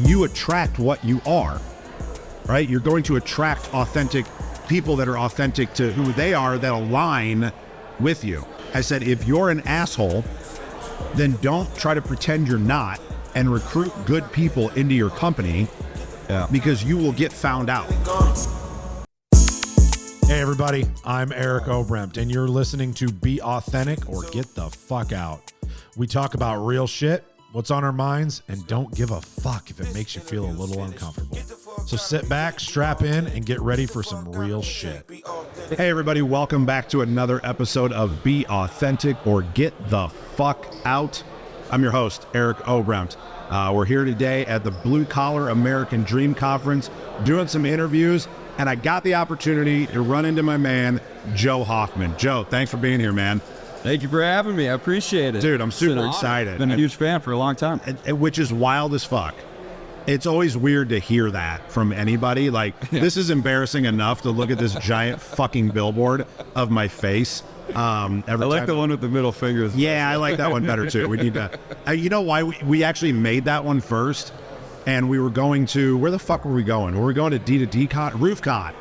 you attract what you are, right? You're going to attract authentic people that are authentic to who they are, that align with you. I said, if you're an asshole, then don't try to pretend you're not and recruit good people into your company, because you will get found out. Hey everybody, I'm Eric Oberembt, and you're listening to Be Authentic or Get the Fuck Out. We talk about real shit, what's on our minds, and don't give a fuck if it makes you feel a little uncomfortable. So sit back, strap in, and get ready for some real shit. Hey everybody, welcome back to another episode of Be Authentic or Get the Fuck Out. I'm your host, Eric Oberembt. We're here today at the Blue Collar American Dream Conference doing some interviews, and I got the opportunity to run into my man, Joe Hoffman. Joe, thanks for being here, man. Thank you for having me. I appreciate it. Dude, I'm super excited. Been a huge fan for a long time. Which is wild as fuck. It's always weird to hear that from anybody. Like, this is embarrassing enough to look at this giant fucking billboard of my face. I like the one with the middle fingers. Yeah, I like that one better too. We need to. You know why we actually made that one first? And we were going to, where the fuck were we going? Were we going to D2D Con? RoofCon.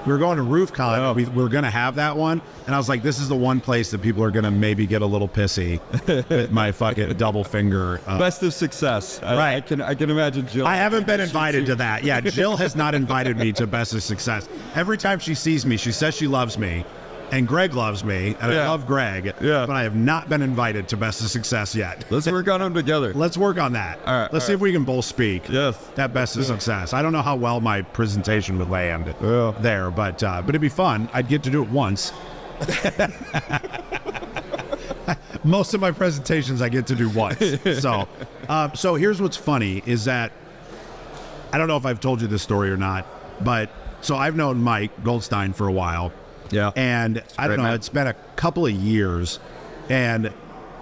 We were going to RoofCon. Oh. We were going to have that one. And I was like, this is the one place that people are going to maybe get a little pissy with my fucking double finger. Best of success. Right. I can imagine Jill. I haven't been invited to that. Yeah, Jill has not invited me to Best of Success. Every time she sees me, she says she loves me. And Greg loves me, and I love Greg, but I have not been invited to Best of Success yet. Let's work on them together. Let's work on that. All right. Let's see if we can both speak. Yes. That Best of Success. I don't know how well my presentation would land there, but it'd be fun. I'd get to do it once. Most of my presentations I get to do once. So here's what's funny is that, I don't know if I've told you this story or not, but so I've known Mike Goldstein for a while. Yeah. And I don't know, it's been a couple of years, and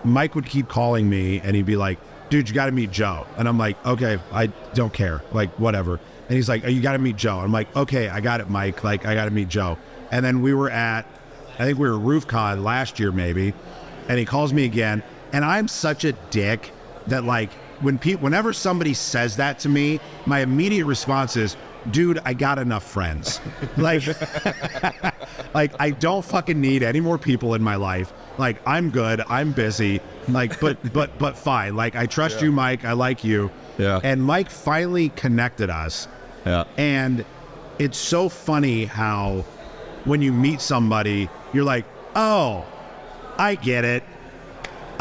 Mike would keep calling me and he'd be like, dude, you got to meet Joe. And I'm like, okay, I don't care. Like, whatever. And he's like, oh, you got to meet Joe. I'm like, okay, I got it, Mike. Like, I got to meet Joe. And then we were at, I think we were RoofCon last year maybe, and he calls me again. And I'm such a dick that, like, whenever somebody says that to me, my immediate response is, dude, I got enough friends. Like, like, I don't fucking need any more people in my life. Like, I'm good. I'm busy. Like, but fine. Like, I trust you, Mike. I like you. Yeah. And Mike finally connected us. Yeah. And it's so funny how when you meet somebody, you're like, oh, I get it.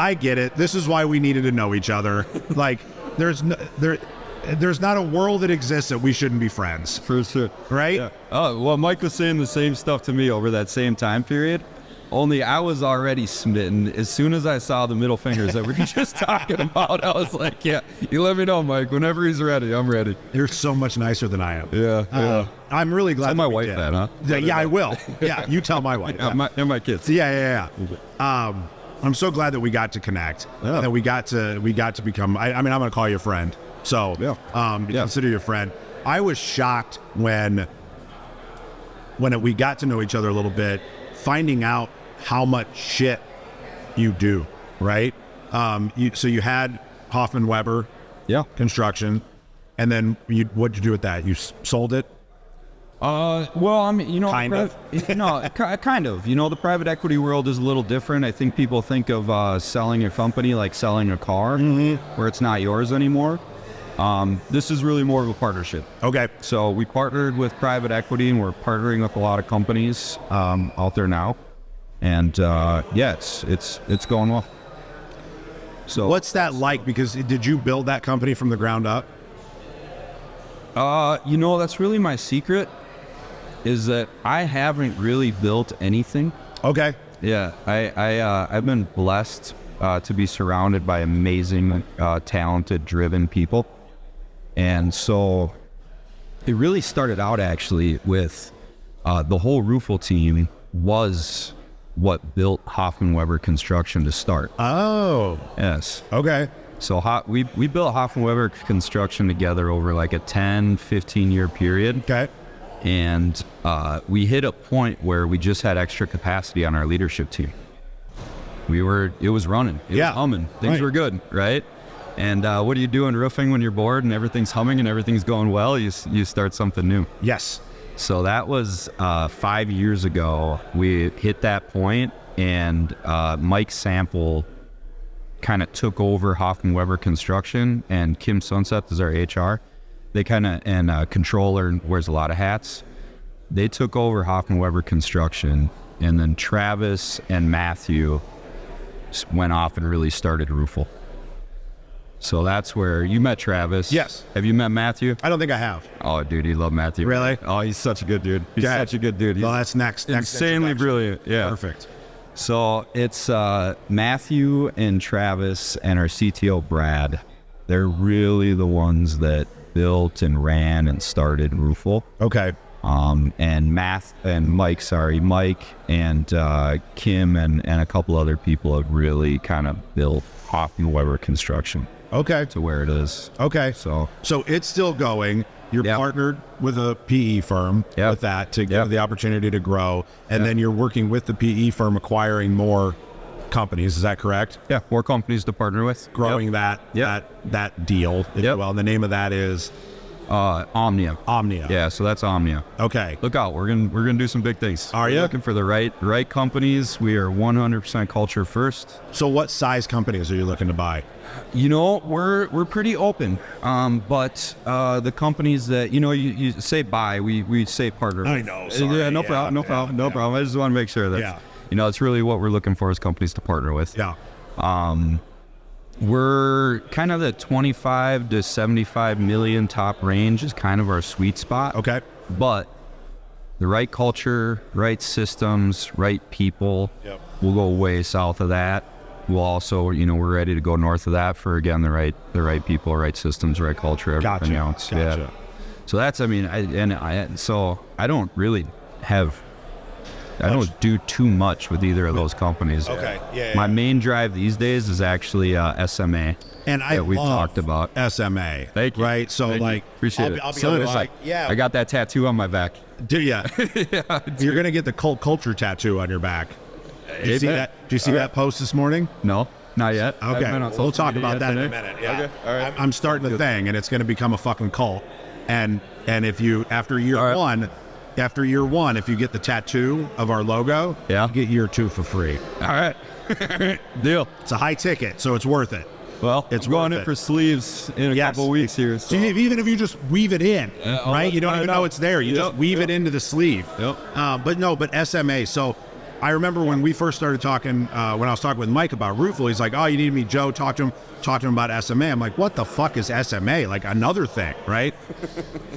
I get it. This is why we needed to know each other. Like, there's not a world that exists that we shouldn't be friends. For sure. Right? Yeah. Oh, well, Mike was saying the same stuff to me over that same time period. Only I was already smitten. As soon as I saw the middle fingers that we were just talking about, I was like, yeah, you let me know, Mike. Whenever he's ready, I'm ready. You're so much nicer than I am. Yeah. I'm really glad. Tell my wife that, huh? Yeah, I will. Yeah, you tell my wife. And my kids. Yeah. I'm so glad that we got to connect. Yeah. That we got to become. I mean, I'm gonna call you a friend. So, consider you a friend. I was shocked when we got to know each other a little bit, finding out how much shit you do, right? So you had Hoffman Weber, construction, and then what'd you do with that? You sold it? Well, I mean, you know, kind of. Kind of. You know, the private equity world is a little different. I think people think of selling a company like selling a car, where it's not yours anymore. This is really more of a partnership. Okay. So we partnered with private equity, and we're partnering with a lot of companies out there now. And it's going well. So what's that like? Because did you build that company from the ground up? You know, that's really my secret, is that I haven't really built anything. Okay. Yeah, I've been blessed to be surrounded by amazing, talented, driven people. And so it really started out actually with the whole Roofle team was what built Hoffman Weber Construction to start. Oh. Yes. Okay. So we built Hoffman Weber Construction together over like a 10, 15-year period. Okay. And we hit a point where we just had extra capacity on our leadership team. It was running. It was humming. Things were good, right? And what do you do in roofing when you're bored and everything's humming and everything's going well? You start something new. Yes. So that was 5 years ago. We hit that point, and Mike Sample kind of took over Hoffman Weber Construction, and Kim Sunset is our HR. They kind of, and controller wears a lot of hats. They took over Hoffman Weber Construction, and then Travis and Matthew went off and really started Roofle. So that's where you met Travis. Yes. Have you met Matthew? I don't think I have. Oh, dude, you love Matthew. Really? Oh, he's such a good dude. He's such a good dude. He's Well, that's next insanely introduction. brilliant. Yeah. Perfect. So it's Matthew and Travis and our CTO Brad. They're really the ones that built and ran and started Roofle. Okay. And Mike and Kim and a couple other people have really kind of built Hoffman Weber Construction Okay. to where it is. Okay. So it's still going. You're Yep. partnered with a PE firm Yep. with that to give Yep. the opportunity to grow. And Yep. then you're working with the PE firm acquiring more companies. Is that correct? yeah, more companies to partner with. Growing that deal, if you Yep. will. And the name of that is Omnia. Omnia. Yeah, so that's Omnia. Okay. Look out, we're gonna do some big things. Are We're ya? looking for the right companies? We are 100% culture first. So what size companies are you looking to buy? You know, we're pretty open, but the companies that you say buy, we say partner. I know, sorry. Yeah, no Yeah, problem, no problem. I just want to make sure that it's really what we're looking for is companies to partner with. Yeah. We're kind of the 25 to 75 million top range is kind of our sweet spot. Okay. But the right culture, right systems, right people, Yep. we'll go way south of that. We'll also, we're ready to go north of that for, again, the right people, right systems, right culture, everything else. Gotcha. Yeah. So that's, so I don't really I don't do too much with either of those companies. Okay. Yeah. My main drive these days is actually SMA. And I that we've love talked about. SMA. Thank you. Right. So Thank you. like, Appreciate it. I'll be So honest, do I. like, yeah. I got that tattoo on my back. Do ya? You're gonna get the cult culture tattoo on your back. Did you see Amen. that? Did you see that post this morning? No, not yet. I Okay, haven't been on we'll social talk media about that in a today. minute. Yeah. Okay, all right. I'm starting a thing, and it's going to become a fucking cult. And if you after year All right. one, if you get the tattoo of our logo, Yeah. you get year 2 for free. All right. Deal. It's a high ticket, so it's worth it. Well, It's it's going worth in it. for sleeves in a Yes. couple weeks here. So even if you just weave it in, I'll right? You don't find even out. know it's there. You just Yep, weave yep. it into the sleeve. Yep. But SMA. So I remember when we first started talking, when I was talking with Mike about Roofle, he's like, "Oh, you need to meet Joe. Talk to him about SMA." I'm like, "What the fuck is SMA? Like another thing, right?"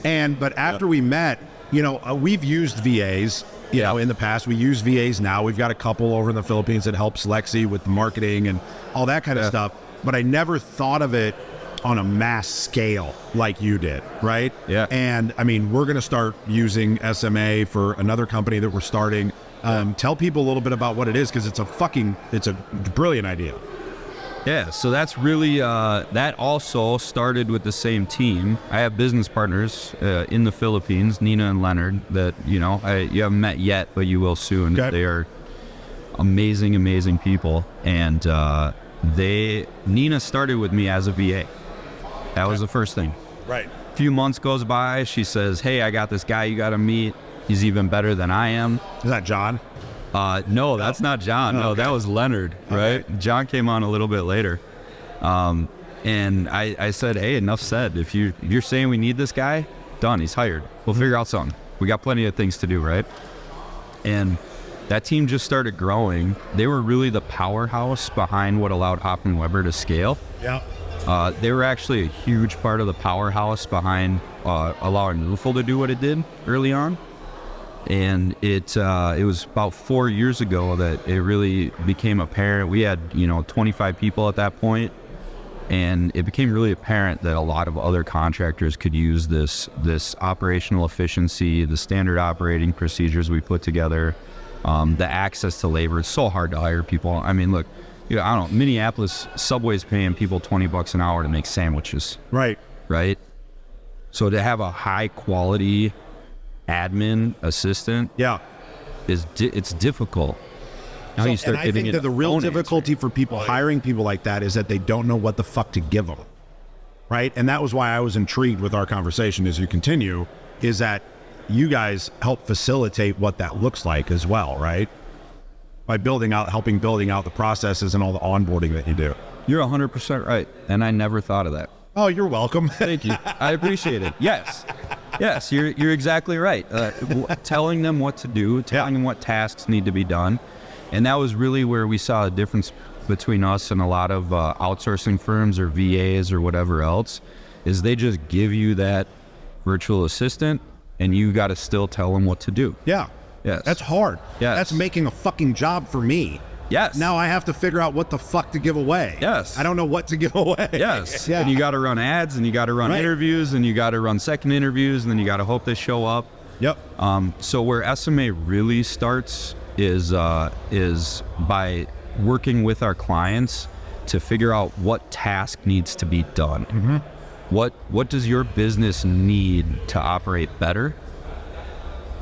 But after we met, we've used VAs. In the past, we use VAs now. We've got a couple over in the Philippines that helps Lexi with the marketing and all that kind of stuff. But I never thought of it on a mass scale like you did, right? Yeah. And I mean, we're going to start using SMA for another company that we're starting. Tell people a little bit about what it is, because it's a brilliant idea. Yeah, so that's really, that also started with the same team. I have business partners in the Philippines, Nina and Leonard, that, you haven't met yet, but you will soon. Okay. They are amazing, amazing people. And Nina started with me as a VA. That was the first thing. Right. A few months goes by, she says, "Hey, I got this guy you got to meet. He's even better than I am." Is that John? No, that's not John. No, okay. that was Leonard, right? Okay. John came on a little bit later. And I said, "Hey, enough said. If you're saying we need this guy, done. He's hired. We'll figure out something. We got plenty of things to do, right?" And that team just started growing. They were really the powerhouse behind what allowed Hoffman Weber to scale. Yeah. They were actually a huge part of the powerhouse behind allowing Roofle to do what it did early on. And it was about 4 years ago that it really became apparent. We had 25 people at that point, and it became really apparent that a lot of other contractors could use this operational efficiency, the standard operating procedures we put together, the access to labor. It's so hard to hire people. I mean, look, I don't know, Minneapolis Subway's paying people $20 an hour to make sandwiches, Right. right? So to have a high quality admin assistant Yeah. it's difficult. Now you start and I giving think it that the a real phone difficulty for people hiring people like that is that they don't know what the fuck to give them, right? And that was why I was intrigued with our conversation as you continue, is that you guys help facilitate what that looks like as well, right? By building out the processes and all the onboarding that you do. You're 100% right, and I never thought of that. Oh, you're welcome. Thank you. I appreciate it. Yes, you're exactly right. Telling them what to do, telling them what tasks need to be done, and that was really where we saw a difference between us and a lot of outsourcing firms or VAs or whatever else, is they just give you that virtual assistant, and you got to still tell them what to do. Yeah. Yes. That's hard. Yes. That's making a fucking job for me. Yes. Now I have to figure out what the fuck to give away. Yes. I don't know what to give away. Yes. Yeah. And you got to run ads, and you got to run interviews, and you got to run second interviews, and then you got to hope they show up. Yep. So where SMA really starts is by working with our clients to figure out what task needs to be done. Mm-hmm. What does your business need to operate better?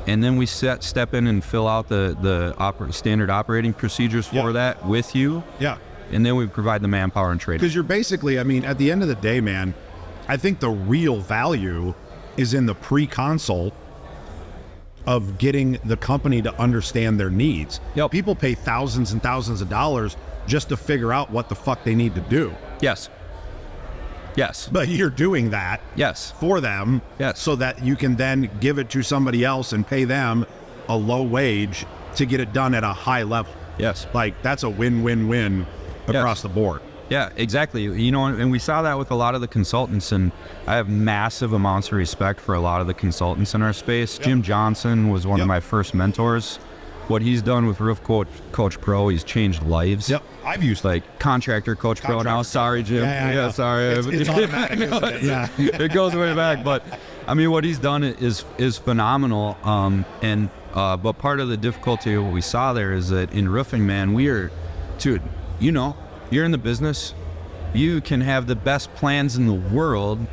And then we step in and fill out the standard operating procedures for that with you. Yeah. And then we provide the manpower and training. Because you're basically, I mean, at the end of the day, man, I think the real value is in the pre-consult of getting the company to understand their needs. Yep. People pay thousands and thousands of dollars just to figure out what the fuck they need to do. Yes. Yes. But you're doing that Yes. for them, Yes. so that you can then give it to somebody else and pay them a low wage to get it done at a high level. Yes. Like, that's a win-win-win across the board. Yeah, exactly. You know, and we saw that with a lot of the consultants, and I have massive amounts of respect for a lot of the consultants in our space. Jim Johnson was one of my first mentors. What he's done with Roof Coach Pro, he's changed lives. Yep, I've used like Contractor Coach Pro now. Sorry, Jim. Yeah, sorry. It's automatic, isn't it? Yeah. It goes way back, but I mean, what he's done is phenomenal. But part of the difficulty of what we saw there is that in roofing, man, dude, you know, you're in the business, you can have the best plans in the world,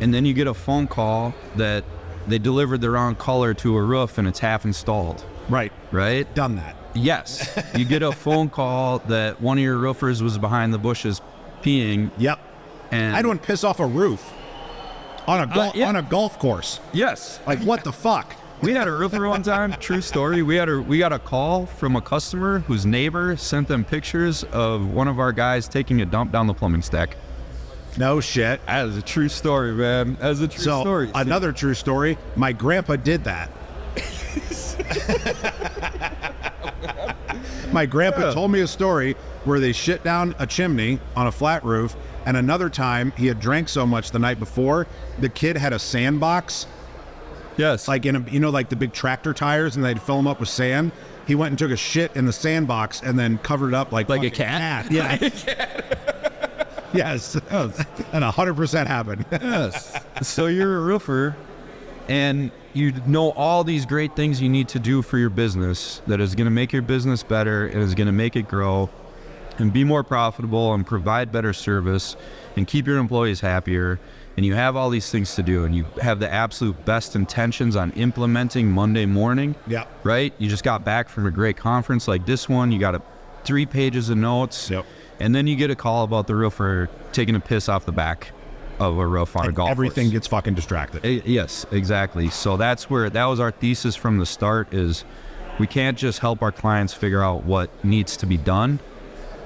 and then you get a phone call that they delivered the wrong color to a roof and it's half installed. Right. Done that. Yes. You get a phone call that one of your roofers was behind the bushes peeing. Yep. And I don't piss off a roof on a golf course. Yes. Like, what the fuck? We had a roofer one time, true story. We got a call from a customer whose neighbor sent them pictures of one of our guys taking a dump down the plumbing stack. No shit. That is a true story, man. That is a true story. Another true story, my grandpa did that. My grandpa told me a story where they shit down a chimney on a flat roof, and another time he had drank so much the night before, the kid had a sandbox. Yes. Like like the big tractor tires, and they'd fill them up with sand. He went and took a shit in the sandbox and then covered it up like a cat. Yeah. Yes. And 100% happened. Yes. So you're a roofer, and you know all these great things you need to do for your business that is going to make your business better and is going to make it grow and be more profitable and provide better service and keep your employees happier. And you have all these things to do, and you have the absolute best intentions on implementing Monday morning. Yeah. Right? You just got back from a great conference like this one. You got 3 pages of notes. Yep. And then you get a call about the roofer taking a piss off the back of a roof on a golf Everything course. gets fucking distracted. Yes, exactly. So that was our thesis from the start, is we can't just help our clients figure out what needs to be done.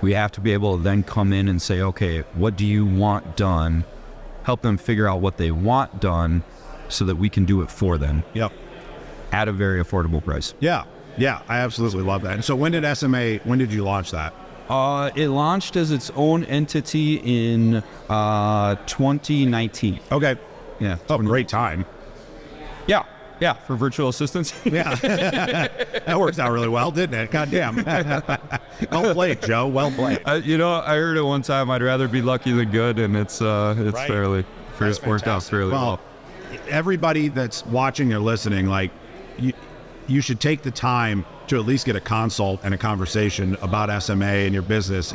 We have to be able to then come in and say, okay, what do you want done? Help them figure out what they want done so that we can do it for them. Yep. At a very affordable price. Yeah. I absolutely love that. And so when did you launch that? It launched as its own entity in 2019. Okay. Yeah. Oh, great time. Yeah, for virtual assistants. Yeah. That worked out really well, didn't it? God damn. Well played, Joe. Well played. I heard it one time, I'd rather be lucky than good, and it's Right. fairly worked out fairly well. Everybody that's watching or listening, like, you should take the time to at least get a consult and a conversation about SMA and your business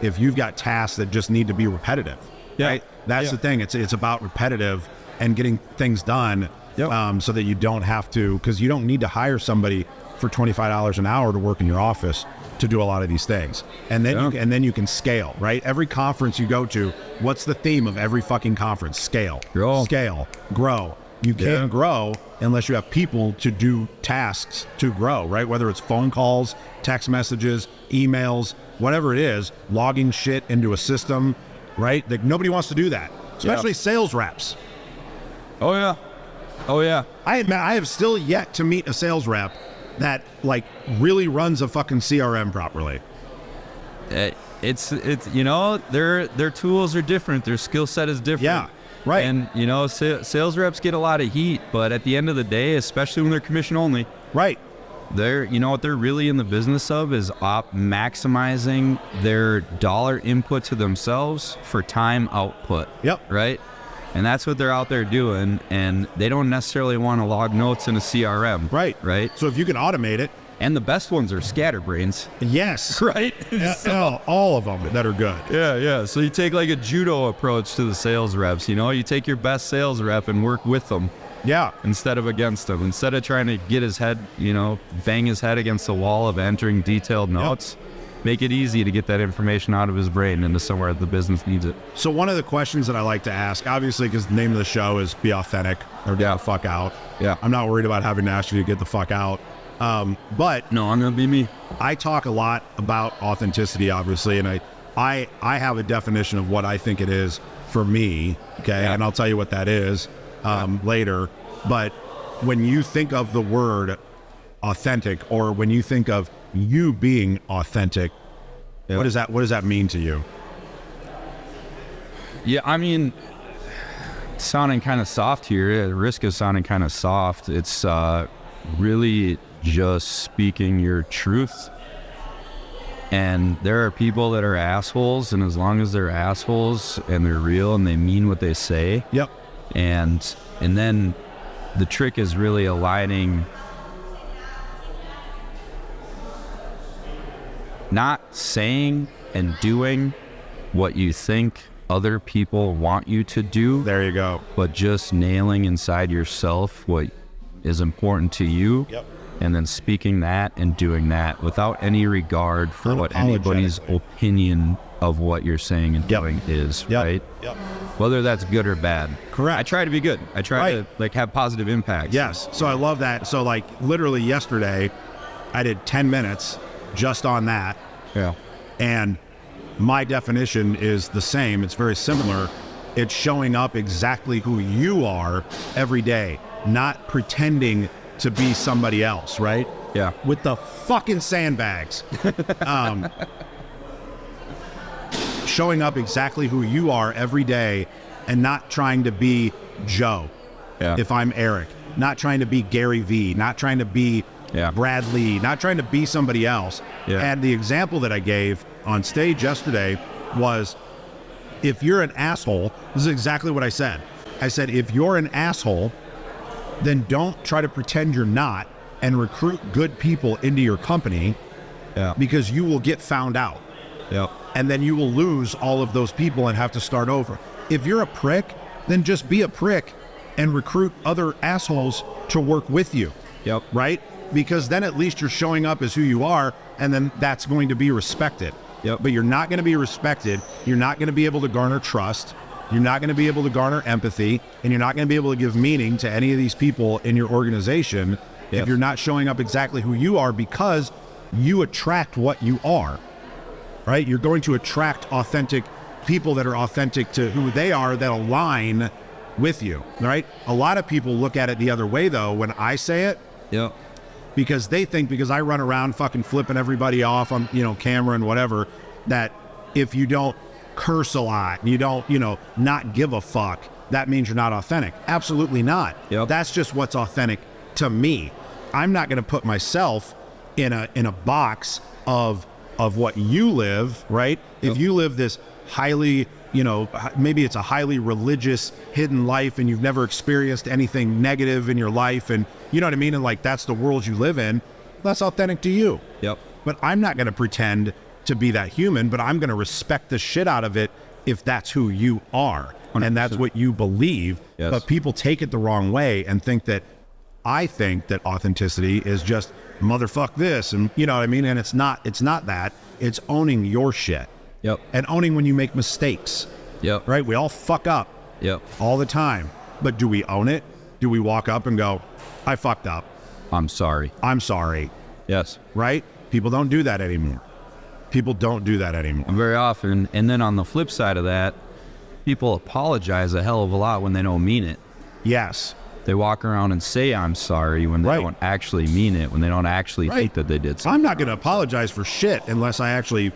if you've got tasks that just need to be repetitive. Yeah. Right? That's the thing. It's about repetitive and getting things done. Yep. So that you don't have to, because you don't need to hire somebody for $25 an hour to work in your office. to do a lot of these things. And then you can scale, right? Every conference you go to, what's the theme of every fucking conference? Scale. Scale. Grow. You can't grow unless you have people to do tasks to grow, right? Whether it's phone calls, text messages, emails, whatever it is, logging shit into a system, right? Like, nobody wants to do that, especially sales reps. Oh yeah. I have still yet to meet a sales rep that like really runs a fucking CRM properly. It's you know, their tools are different, their skill set is different. Yeah, right. And you know, sales reps get a lot of heat, but at the end of the day, especially when they're commission only, right, you know what they're really in the business of is maximizing their dollar input to themselves for time output. Yep. Right. And that's what they're out there doing, and they don't necessarily want to log notes in a CRM. Right. Right. So if you can automate it. And the best ones are scatterbrains. Yes. Right? All of them that are good. Yeah. So you take like a judo approach to the sales reps, you know? You take your best sales rep and work with them. Yeah. Instead of against them. Instead of trying to get his head, you know, bang his head against the wall of entering detailed notes. Make it easy to get that information out of his brain into somewhere the business needs it. So one of the questions that I like to ask, obviously because the name of the show is Be Authentic or Get the Fuck Out. Yeah. I'm not worried about having to ask you to get the fuck out. But no, I'm going to be me. I talk a lot about authenticity, obviously, and I have a definition of what I think it is for me, okay? Yeah. And I'll tell you what that is later. But when you think of the word authentic, or when you think of you being authentic, what does that mean to you? Yeah, I mean, sounding kind of soft here, at risk of sounding kind of soft, it's really just speaking your truth. And there are people that are assholes, and as long as they're assholes and they're real and they mean what they say. Yep. And then the trick is really aligning, not saying and doing what you think other people want you to do. There you go. But just nailing inside yourself what is important to you. Yep. And then speaking that and doing that without any regard for what anybody's opinion of what you're saying and doing is, right? Yep. Whether that's good or bad. Correct. I try to be good. I try to like have positive impacts. Yes. So I love that. So like literally yesterday, I did 10 minutes just on that. Yeah. And my definition is the same. It's very similar. It's showing up exactly who you are every day, not pretending to be somebody else, right? Yeah. With the fucking sandbags. Showing up exactly who you are every day and not trying to be Joe. Yeah. If I'm Eric, not trying to be Gary V, not trying to be Brad Lee, not trying to be somebody else. Yeah. And the example that I gave on stage yesterday was, if you're an asshole, this is exactly what I said. I said, if you're an asshole, then don't try to pretend you're not and recruit good people into your company, because you will get found out. Yep. And then you will lose all of those people and have to start over. If you're a prick, then just be a prick and recruit other assholes to work with you. Yep. Right? Because then at least you're showing up as who you are, and then that's going to be respected. Yep. But you're not going to be respected. You're not going to be able to garner trust. You're not going to be able to garner empathy, and you're not going to be able to give meaning to any of these people in your organization if you're not showing up exactly who you are, because you attract what you are, right? You're going to attract authentic people that are authentic to who they are, that align with you, right? A lot of people look at it the other way, though, when I say it. Yep. Because they think, because I run around fucking flipping everybody off on, camera and whatever, that if you don't curse a lot, you don't, not give a fuck, that means you're not authentic. Absolutely not. Yep. That's just what's authentic to me. I'm not going to put myself in a box of what you live, right? Yep. If you live this highly, maybe it's a highly religious hidden life and you've never experienced anything negative in your life, and you know what I mean? And like, that's the world you live in. That's authentic to you. Yep. But I'm not going to pretend to be that human, but I'm going to respect the shit out of it if that's who you are 100%. And that's what you believe. Yes. But people take it the wrong way and think that I think that authenticity is just motherfuck this, and you know what I mean? And it's not that. It's owning your shit. Yep. And owning when you make mistakes. Yep. Right? We all fuck up. Yep. All the time. But do we own it? Do we walk up and go, I fucked up. I'm sorry. I'm sorry. Yes. Right? People don't do that anymore. People don't do that anymore. Very often. And then on the flip side of that, people apologize a hell of a lot when they don't mean it. Yes. They walk around and say, I'm sorry, when they don't actually mean it, when they don't actually think that they did something. I'm not going to apologize for shit unless I actually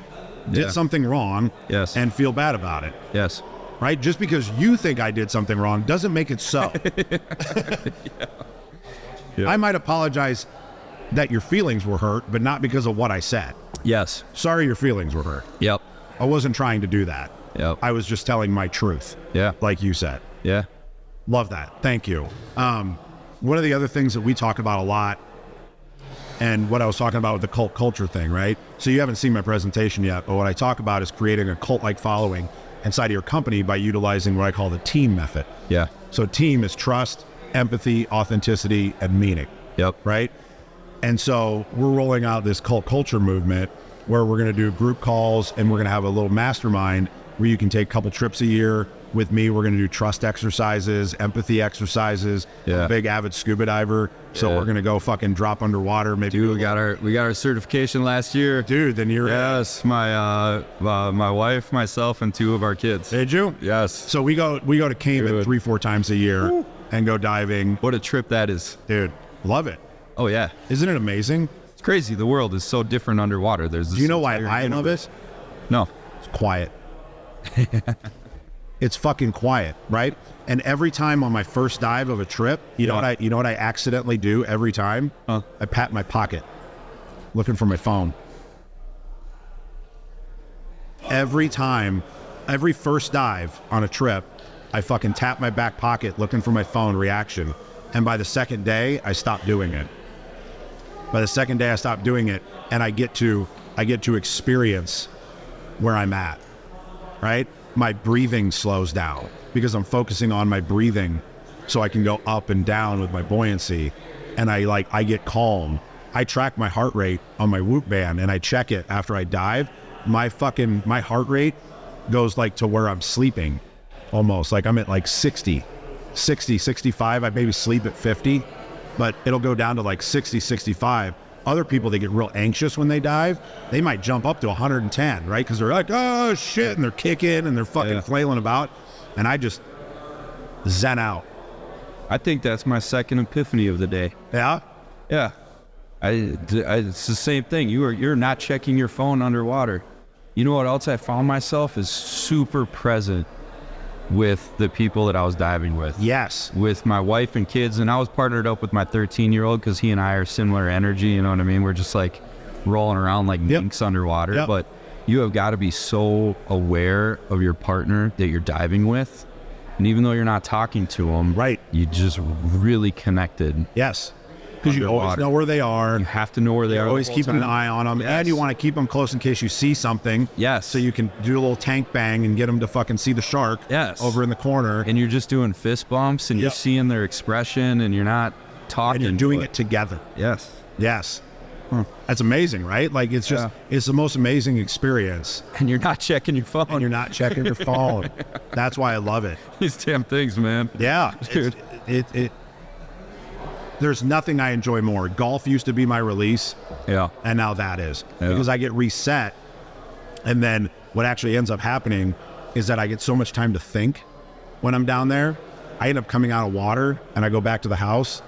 did something wrong and feel bad about it. Yes. Right? Just because you think I did something wrong doesn't make it so. I might apologize that your feelings were hurt, but not because of what I said. Yes. Sorry your feelings were hurt. Yep. I wasn't trying to do that. Yep. I was just telling my truth. Yeah. Like you said. Yeah. Love that. Thank you. One of the other things that we talk about a lot, and what I was talking about with the cult culture thing, right? So you haven't seen my presentation yet, but what I talk about is creating a cult-like following inside of your company by utilizing what I call the team method. Yeah. So team is trust, empathy, authenticity, and meaning. Yep. Right? And so we're rolling out this cult culture movement where we're going to do group calls and we're going to have a little mastermind where you can take a couple trips a year with me. We're going to do trust exercises, empathy exercises. I'm a big avid scuba diver. So we're going to go fucking drop underwater. Maybe we got our certification last year. Dude, then you're Yes, my wife, myself, and 2 of our kids. Did you? Yes. So we go to Cayman 3-4 times a year and go diving. What a trip that is. Dude, love it. Oh yeah. Isn't it amazing? It's crazy. The world is so different underwater. There's this Do you know why I love it? No. It's quiet. It's fucking quiet, right? And every time on my first dive of a trip, you know what I accidentally do every time? I pat my pocket, looking for my phone. Every time, every first dive on a trip, I fucking tap my back pocket looking for my phone reaction. And by the second day, I stop doing it. By the second day I stop doing it, and I get to experience where I'm at, right? My breathing slows down because I'm focusing on my breathing so I can go up and down with my buoyancy. And I get calm. I track my heart rate on my Whoop band and I check it after I dive. My heart rate goes like to where I'm sleeping almost. Like I'm at like 60, 65. I maybe sleep at 50, but it'll go down to like 60, 65. Other people, they get real anxious when they dive. They might jump up to 110, right? Because they're like, oh shit, and they're kicking and they're fucking flailing about. And I just zen out. I think that's my second epiphany of the day. Yeah? Yeah. It's the same thing. You're not checking your phone underwater. You know what else I found myself is super present with the people that I was diving with. Yes. With my wife and kids, and I was partnered up with my 13-year-old because he and I are similar energy, you know what I mean? We're just like rolling around like minks underwater, but you have got to be so aware of your partner that you're diving with, and even though you're not talking to them, you just really connected. Yes. Because you always know where they are. You have to know where they are. Always keeping an eye on them. Yes. And you want to keep them close in case you see something. Yes. So you can do a little tank bang and get them to fucking see the shark over in the corner. And you're just doing fist bumps and you're seeing their expression and you're not talking. And you're doing it together. Yes. Yes. That's amazing, right? Like it's just, it's the most amazing experience. And you're not checking your phone. And you're not checking your phone. That's why I love it. These damn things, man. Yeah. Dude. There's nothing I enjoy more. Golf used to be my release. Yeah. And now that is. Yeah. Because I get reset. And then what actually ends up happening is that I get so much time to think when I'm down there. I end up coming out of water and I go back to the house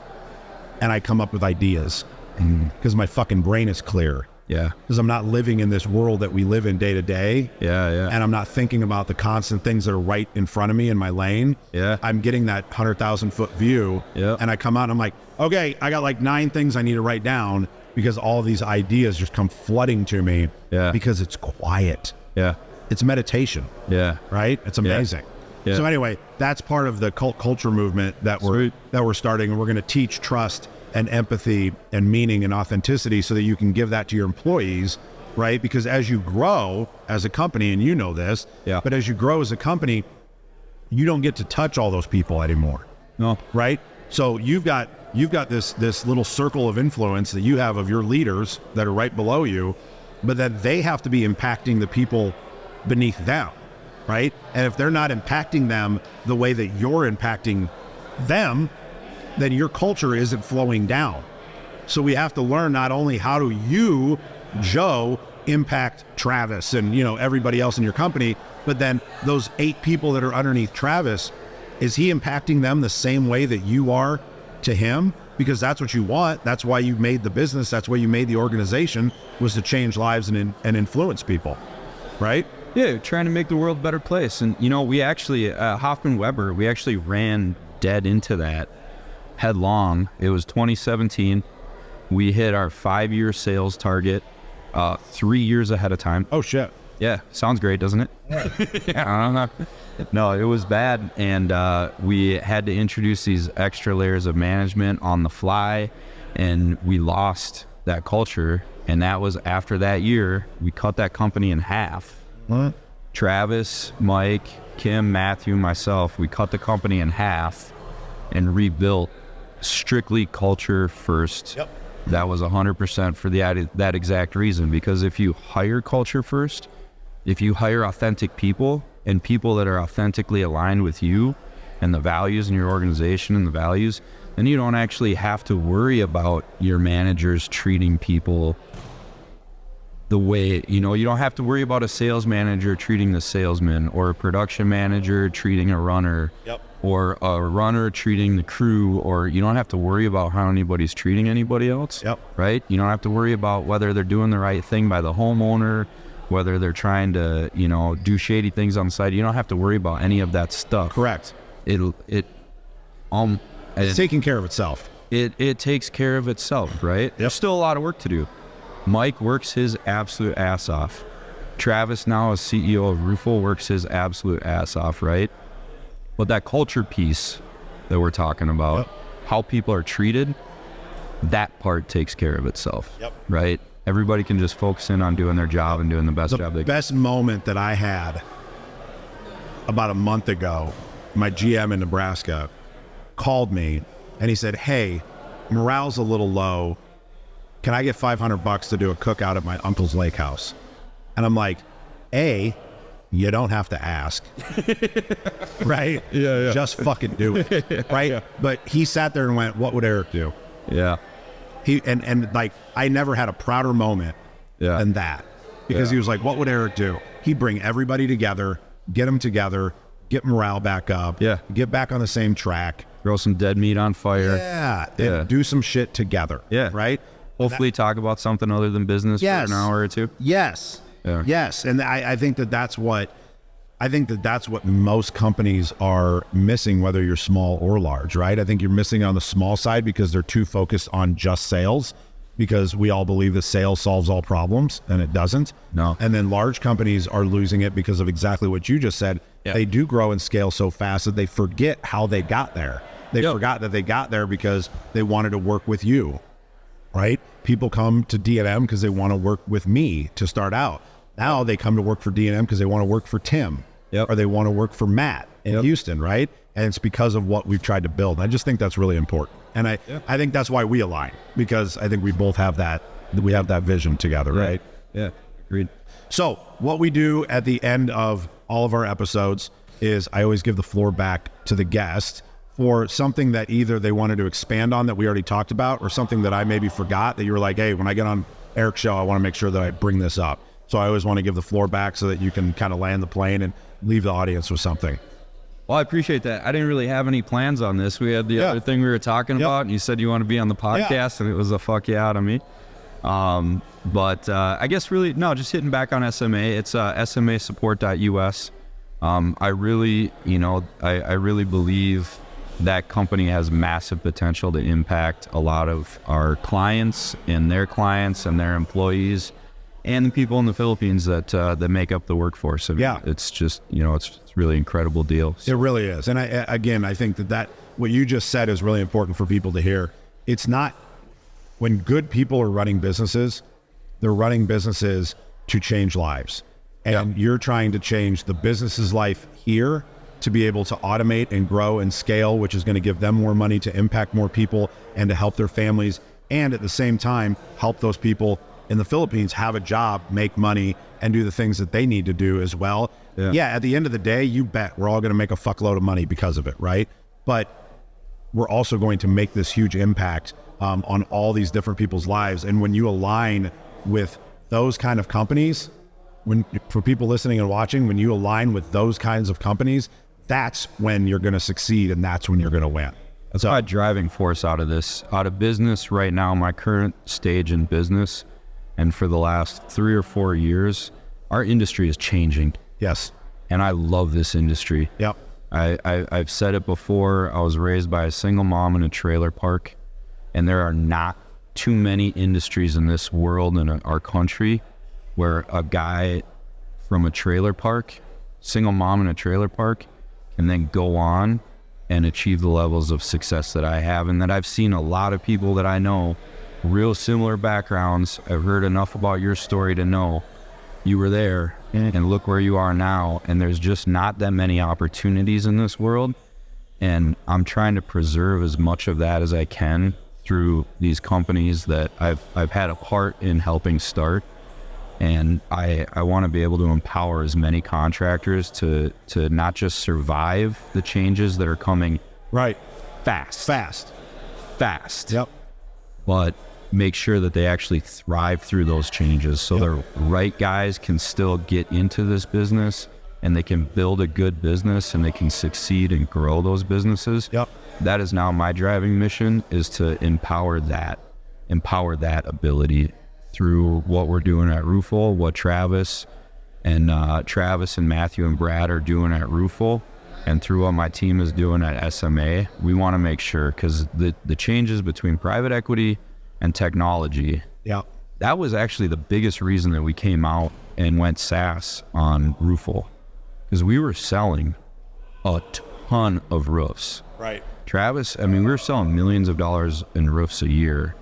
and I come up with ideas because my fucking brain is clear. Yeah. Because I'm not living in this world that we live in day to day. Yeah, yeah. And I'm not thinking about the constant things that are right in front of me in my lane. Yeah. I'm getting that 100,000 foot view. Yeah. And I come out and I'm like, okay, I got like 9 things I need to write down because all these ideas just come flooding to me. Yeah. Because it's quiet. Yeah. It's meditation. Yeah. Right? It's amazing. Yeah. So anyway, that's part of the cult culture movement that we're starting, and we're going to teach trust and empathy and meaning and authenticity so that you can give that to your employees, right? Because as you grow as a company, and you know this, but as you grow as a company, you don't get to touch all those people anymore. No. Right? So you've got you've got this little circle of influence that you have of your leaders that are right below you, but then they have to be impacting the people beneath them, right? And if they're not impacting them the way that you're impacting them, then your culture isn't flowing down. So we have to learn not only how do you, Joe, impact Travis and, you know, everybody else in your company, but then those 8 people that are underneath Travis, is he impacting them the same way that you are to him? Because that's what you want. That's why you made the business. That's why you made the organization, was to change lives and influence people, right? Yeah, trying to make the world a better place. And, you know, we actually, Hoffman Weber, we actually ran dead into that headlong. It was 2017. We hit our 5-year sales target 3 years ahead of time. Oh, shit. Yeah, sounds great, doesn't it? Yeah, I don't know. No, it was bad. And we had to introduce these extra layers of management on the fly, and we lost that culture. And that was after that year, we cut that company in half. What? Travis, Mike, Kim, Matthew, myself, we cut the company in half and rebuilt strictly culture first. Yep. That was 100% for that exact reason. Because if you hire culture first, if you hire authentic people and people that are authentically aligned with you and the values in your organization and the values, then you don't actually have to worry about your managers treating people the way, you know, you don't have to worry about a sales manager treating the salesman, or a production manager treating a runner. Yep. Or a runner treating the crew, or you don't have to worry about how anybody's treating anybody else. Yep. Right? You don't have to worry about whether they're doing the right thing by the homeowner, whether they're trying to, you know, do shady things on the side. You don't have to worry about any of that stuff. Correct. It's taking care of itself. It takes care of itself, right? Yep. There's still a lot of work to do. Mike works his absolute ass off. Travis, now as CEO of Rufo, works his absolute ass off, right? But that culture piece that we're talking about, yep, how people are treated, that part takes care of itself, yep, right? Everybody can just focus in on doing their job and doing the best job they can. The best moment that I had about a month ago, my GM in Nebraska called me and he said, "Hey, morale's a little low. Can I get $500 to do a cookout at my uncle's lake house?" And I'm like, A, you don't have to ask, right? Yeah. Just fucking do it, right? Yeah. But he sat there and went, "What would Eric do?" Yeah. He and like, I never had a prouder moment than that, because he was like, "What would Eric do?" He'd bring everybody together, get them together, get morale back up, get back on the same track, throw some dead meat on fire, and do some shit together, right? Hopefully talk about something other than business for an hour or two. Yes. And I think that's what most companies are missing, whether you're small or large, right? I think you're missing on the small side because they're too focused on just sales, because we all believe that sales solves all problems, and it doesn't. No. And then large companies are losing it because of exactly what you just said. They do grow and scale so fast that they forget how they got there. They forgot that they got there because they wanted to work with you, right? People come to D&M because they want to work with me to start out. Now they come to work for D&M because they want to work for Tim, or they want to work for Matt in Houston, right? And it's because of what we've tried to build. And I just think that's really important. And I think that's why we align, because I think we both have that vision together, right? Yeah, agreed. So what we do at the end of all of our episodes is I always give the floor back to the guest for something that either they wanted to expand on that we already talked about, or something that I maybe forgot that you were like, "Hey, when I get on Eric's show, I want to make sure that I bring this up." So I always want to give the floor back so that you can kind of land the plane and leave the audience with something. Well, I appreciate that. I didn't really have any plans on this. We had the other thing we were talking about, and you said you want to be on the podcast, and it was a fuck yeah out of me. But I guess really, no, just hitting back on SMA. It's smasupport.us. I really, I really believe that company has massive potential to impact a lot of our clients and their employees and the people in the Philippines that make up the workforce. I mean, it's just, it's really incredible deal. So. It really is. And I think that what you just said is really important for people to hear. It's not, when good people are running businesses, they're running businesses to change lives. And you're trying to change the business's life here to be able to automate and grow and scale, which is going to give them more money to impact more people and to help their families, and at the same time help those people in the Philippines have a job, make money, and do the things that they need to do as well. Yeah, at the end of the day, you bet we're all going to make a fuckload of money because of it, right? But we're also going to make this huge impact on all these different people's lives. And when you align with those kind of companies, for people listening and watching, when you align with those kinds of companies, that's when you're going to succeed, and that's when you're going to win. That's my driving force out of business right now, my current stage in business. And for the last 3 or 4 years, our industry is changing. Yes. And I love this industry. Yep. I've said it before. I was raised by a single mom in a trailer park, and there are not too many industries in this world and our country where a guy from a trailer park, single mom in a trailer park, can then go on and achieve the levels of success that I have, and that I've seen a lot of people that I know, real similar backgrounds. I've heard enough about your story to know you were there and look where you are now. And there's just not that many opportunities in this world. And I'm trying to preserve as much of that as I can through these companies that I've had a part in helping start. And I want to be able to empower as many contractors to not just survive the changes that are coming fast. Yep. But make sure that they actually thrive through those changes, so the right guys can still get into this business and they can build a good business and they can succeed and grow those businesses. Yep. That is now my driving mission, is to empower that ability through what we're doing at Roofle, what Travis and Matthew and Brad are doing at Roofle, and through what my team is doing at SMA. We want to make sure, because the changes between private equity and technology, that was actually the biggest reason that we came out and went SaaS on Roofle, because we were selling a ton of roofs. Right. Travis, we were selling millions of dollars in roofs a year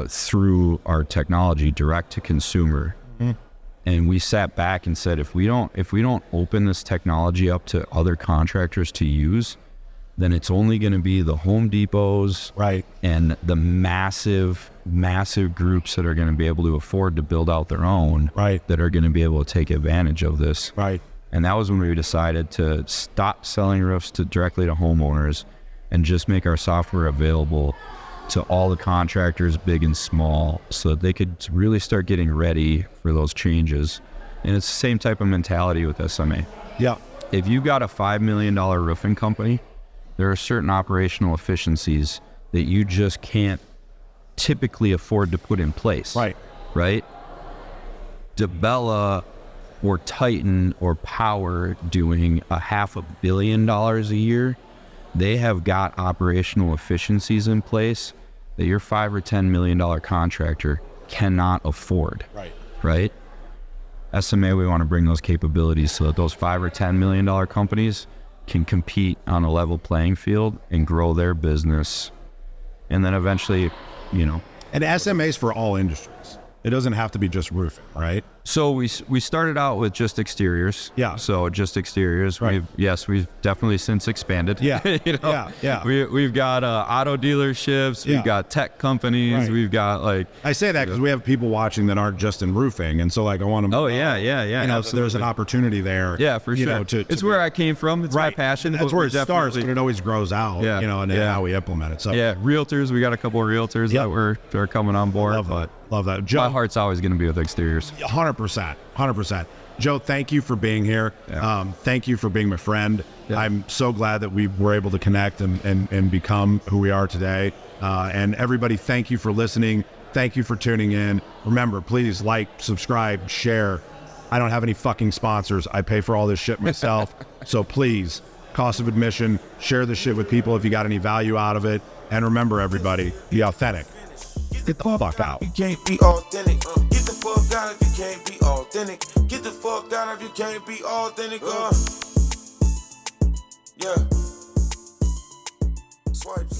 through our technology, direct to consumer. Mm-hmm. And we sat back and said, if we don't open this technology up to other contractors to use, then it's only going to be the Home Depots, and the massive groups that are going to be able to afford to build out their own, that are going to be able to take advantage of this. Right. And that was when we decided to stop selling roofs directly to homeowners and just make our software available to all the contractors, big and small, so that they could really start getting ready for those changes. And it's the same type of mentality with SMA. Yeah. If you got a $5 million roofing company, there are certain operational efficiencies that you just can't typically afford to put in place. Right? DeBella or Titan or Power doing $500 million a year, they have got operational efficiencies in place that your $5 or $10 million contractor cannot afford. Right? SMA, we want to bring those capabilities so that those $5 or $10 million companies can compete on a level playing field and grow their business. And then eventually, And SMA's for all industries. It doesn't have to be just roofing, right? So we started out with just exteriors. Yeah. So just exteriors. Right. We've definitely since expanded. Yeah. We've got auto dealerships. We've got tech companies. Right. We've got I say that because we have people watching that aren't just in roofing, and so I want them. Oh yeah. So there's an opportunity there. Yeah, for sure. It's where I came from. It's my passion. That's where it starts, but it always grows out. And how we implement it. So realtors. We got a couple of realtors that are coming on board. Love that. Joe, my heart's always going to be with exteriors. 100%. Joe, thank you for being here. Thank you for being my friend. I'm so glad that we were able to connect and become who we are today. And everybody, thank you for listening. Thank you for tuning in. Remember, please like, subscribe, share. I don't have any fucking sponsors. I pay for all this shit myself. So please, cost of admission, share this shit with people if you got any value out of it. And remember, everybody, be authentic. Get the fuck out. You can't be authentic. Get the fuck out if you can't be authentic. Get the fuck out if you can't be authentic. Yeah. Swipes.